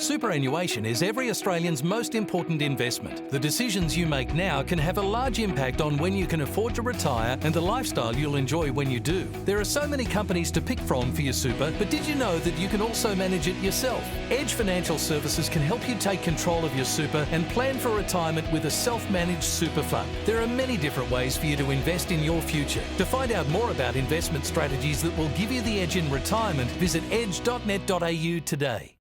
Superannuation is every Australian's most important investment. The decisions you make now can have a large impact on when you can afford to retire and the lifestyle you'll enjoy when you do. There are so many companies to pick from for your super, but did you know that you can also manage it yourself? Edge Financial Services can help you take control of your super and plan for retirement with a self-managed super fund. There are many different ways for you to invest in your future. To find out more about investment strategies that will give you the edge in retirement, visit edge.net.au today.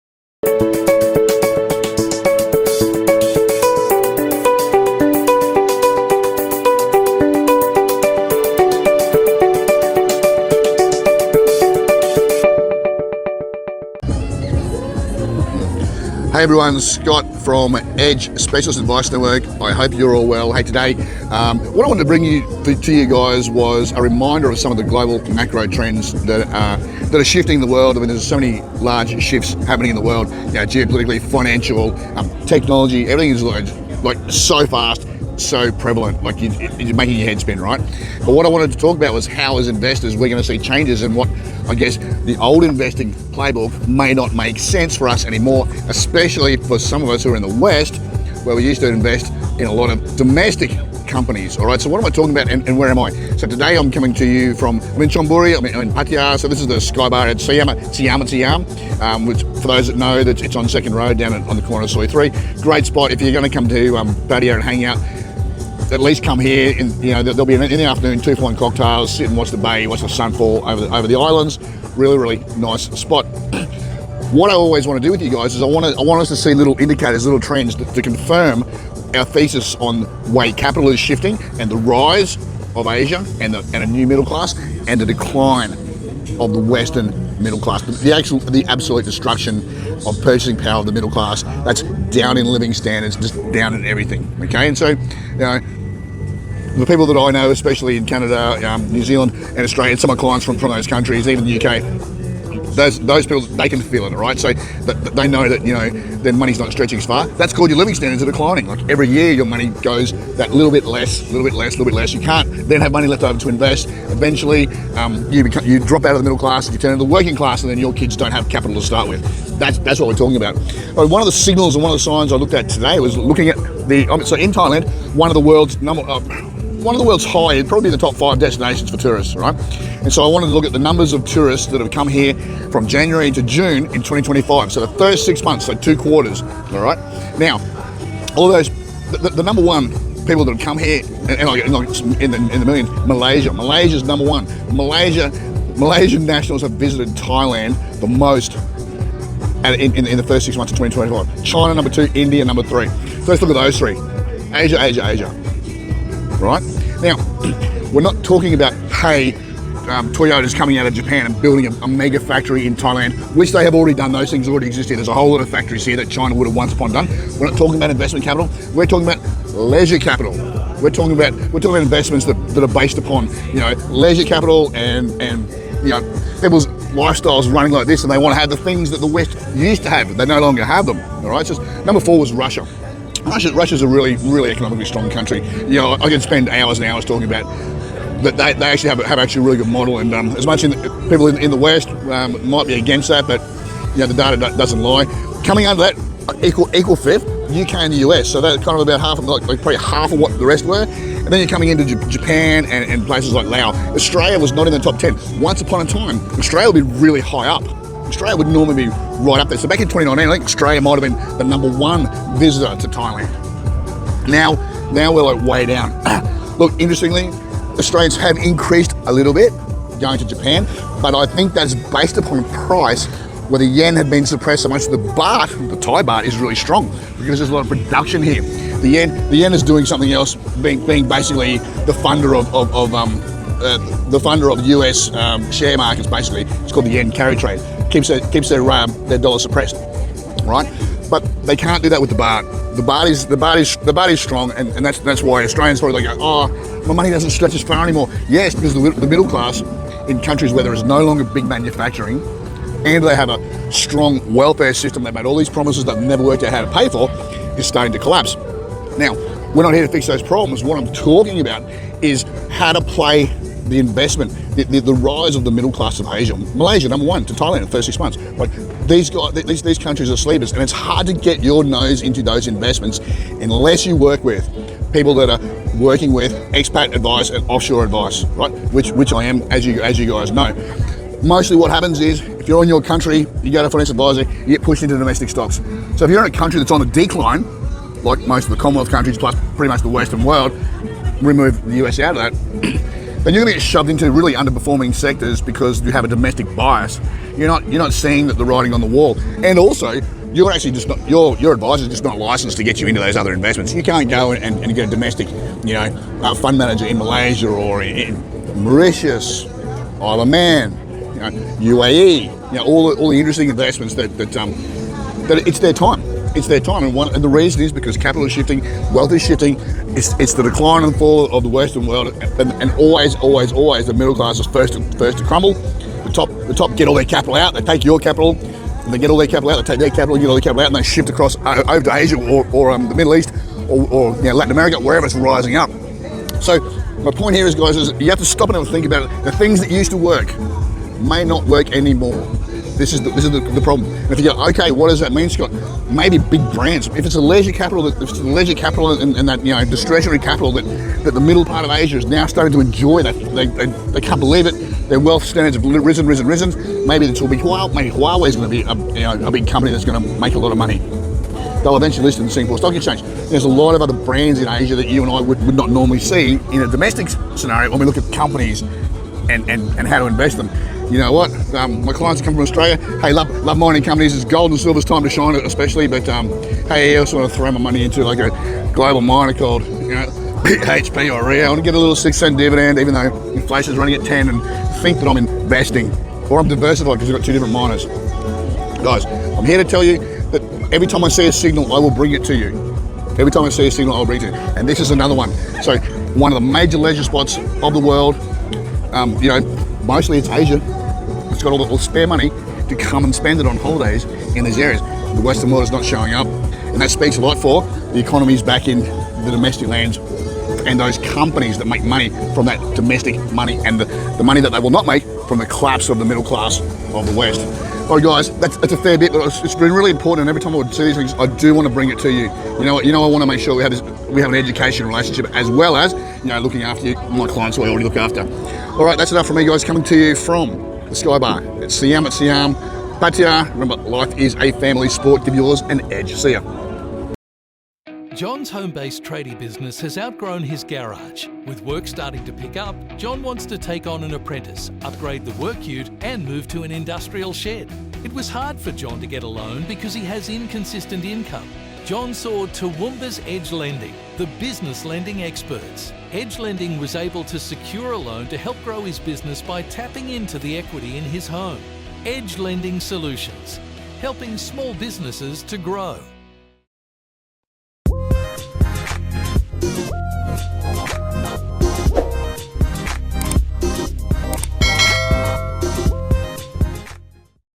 Hey everyone, Scott from Edge Specialist Advice Network. I hope you're all well. Hey, today, what I wanted to bring to you guys was a reminder of some of the global macro trends that are shifting the world. I mean, there's so many large shifts happening in the world, geopolitically, financial, technology. Everything is like so fast, so prevalent, like you're making your head spin, right? But what I wanted to talk about was how, as investors, we're going to see changes and what, I guess, the old investing playbook may not make sense for us anymore, especially for some of us who are in the West, where we used to invest in a lot of domestic companies. All right, so what am I talking about and where am I? So today I'm coming to you I'm in Chonburi, I'm in Pattaya. So this is the Sky Bar at Siam, which for those that know, that it's on Second Road down on the corner of Soy 3. Great spot if you're going to come to Pattaya and hang out. At least come here, there'll be in the afternoon 2 fine cocktails, sit and watch the bay, watch the sunfall over the islands. Really, really nice spot. What I always want to do with you guys is I want us to see little indicators, little trends to confirm our thesis on the way capital is shifting and the rise of Asia and a new middle class and the decline of the Western middle class, the absolute destruction of purchasing power of the middle class. That's down in living standards, just down in everything. Okay, and so the people that I know, especially in Canada, New Zealand, and Australia, and some of my clients from those countries, even the UK, those people, they can feel it, right? So they know that their money's not stretching as far. That's called your living standards are declining. Like every year, your money goes that little bit less. You can't then have money left over to invest. Eventually, you drop out of the middle class, you turn into the working class, and then your kids don't have capital to start with. That's what we're talking about. One of the signals and one of the signs I looked at today was looking at so in Thailand, one of the world's high, probably the top 5 destinations for tourists, right? And so I wanted to look at the numbers of tourists that have come here from January to June in 2025. So the first 6 months, so 2 quarters, all right? Now, all those, the number one people that have come here, and in the millions, Malaysia's number one. Malaysian nationals have visited Thailand the most in the first 6 months of 2025. China number 2, India number 3. So let's look at those 3. Asia. Right? Now, we're not talking about, hey, Toyota's coming out of Japan and building a mega factory in Thailand, which they have already done. Those things already exist here. There's a whole lot of factories here that China would have once upon done. We're not talking about investment capital. We're talking about leisure capital. We're talking about investments that are based upon, leisure capital and people's lifestyles running like this, and they want to have the things that the West used to have, but they no longer have them. All right. So number 4 was Russia. Russia's a really, really economically strong country. I can spend hours and hours talking about that. They actually have actually a really good model, and as much people in the West might be against that, but the data doesn't lie. Coming under that, equal fifth, UK and the US. So that's kind of about half, probably half of what the rest were. And then you're coming into Japan and places like Laos. Australia was not in the top 10. Once upon a time, Australia would be really high up. Australia would normally be right up there. So back in 2019, I think Australia might have been the number 1 visitor to Thailand. Now we're like way down. Look, interestingly, Australians have increased a little bit going to Japan, but I think that's based upon price, where the yen had been suppressed so much. The Thai baht is really strong because there's a lot of production here. The yen is doing something else, being basically the funder of US share markets. Basically, it's called the yen carry trade. Keeps their dollar suppressed, right? But they can't do that with the baht. The baht is strong, and that's why Australians probably go, oh, my money doesn't stretch as far anymore. Yes, because the middle class in countries where there is no longer big manufacturing, and they have a strong welfare system, they've made all these promises that never worked out how to pay for, is starting to collapse. Now, we're not here to fix those problems. What I'm talking about is how to play the investment the rise of the middle class of Asia. Malaysia, number one, to Thailand in the first 6 months. Like these guys, these countries are sleepers, and it's hard to get your nose into those investments unless you work with people that are working with expat advice and offshore advice, right? Which I am, as you guys know. Mostly what happens is, if you're in your country, you go to a financial advisor, you get pushed into domestic stocks. So if you're in a country that's on a decline, like most of the Commonwealth countries plus pretty much the Western world, remove the US out of that, then you're going to get shoved into really underperforming sectors because you have a domestic bias. You're not seeing that the writing on the wall, and also you're actually just not your advisor is just not licensed to get you into those other investments. You can't go and get a domestic, fund manager in Malaysia or in Mauritius, Isle of Man, UAE, all the interesting investments that it's their time. It's their time, and the reason is because capital is shifting, wealth is shifting. It's the decline and fall of the Western world, and always the middle class is first to crumble. The top get all their capital out. They take your capital, and they get all their capital out. They take their capital, get all their capital out, and they shift across over to Asia or the Middle East or Latin America, wherever it's rising up. So my point here is, guys, is you have to stop and think about it. The things that used to work may not work anymore. This is the problem. And if you go, okay, what does that mean, Scott? Maybe big brands. If it's a leisure capital, and that discretionary capital that the middle part of Asia is now starting to enjoy, they can't believe it. Their wealth standards have risen. Maybe this will be Huawei. Maybe Huawei is going to be a big company that's going to make a lot of money. They'll eventually list in the Singapore Stock Exchange. There's a lot of other brands in Asia that you and I would not normally see in a domestic scenario when we look at companies and how to invest them. You know what? My clients come from Australia. Hey, love mining companies. It's gold and silver's time to shine, especially. But hey, I also want to throw my money into like a global miner called BHP or Rio and get a little 6-cent dividend, even though inflation's running at 10, and think that I'm investing or I'm diversified because we've got two different miners. Guys, I'm here to tell you that every time I see a signal, I will bring it to you. Every time I see a signal, I'll bring it to you. And this is another one. So one of the major leisure spots of the world. Mostly it's Asia. It's got all the spare money to come and spend it on holidays in these areas. The Western world is not showing up, and that speaks a lot for the economies back in the domestic lands and those companies that make money from that domestic money and the money that they will not make from the collapse of the middle class of the West. All right, guys, that's a fair bit, but it's been really important, and every time I would see these things, I do want to bring it to you. I want to make sure we have an education relationship, as well as looking after you, my clients who I already look after. All right, that's enough from me, guys. Coming to you from the Sky Bar. It's Siam at Siam. Pattaya. Remember, life is a family sport. Give yours an edge. See ya. John's home-based tradie business has outgrown his garage. With work starting to pick up, John wants to take on an apprentice, upgrade the work ute, and move to an industrial shed. It was hard for John to get a loan because he has inconsistent income. John saw Toowoomba's Edge Lending, the business lending experts. Edge Lending was able to secure a loan to help grow his business by tapping into the equity in his home. Edge Lending Solutions, helping small businesses to grow.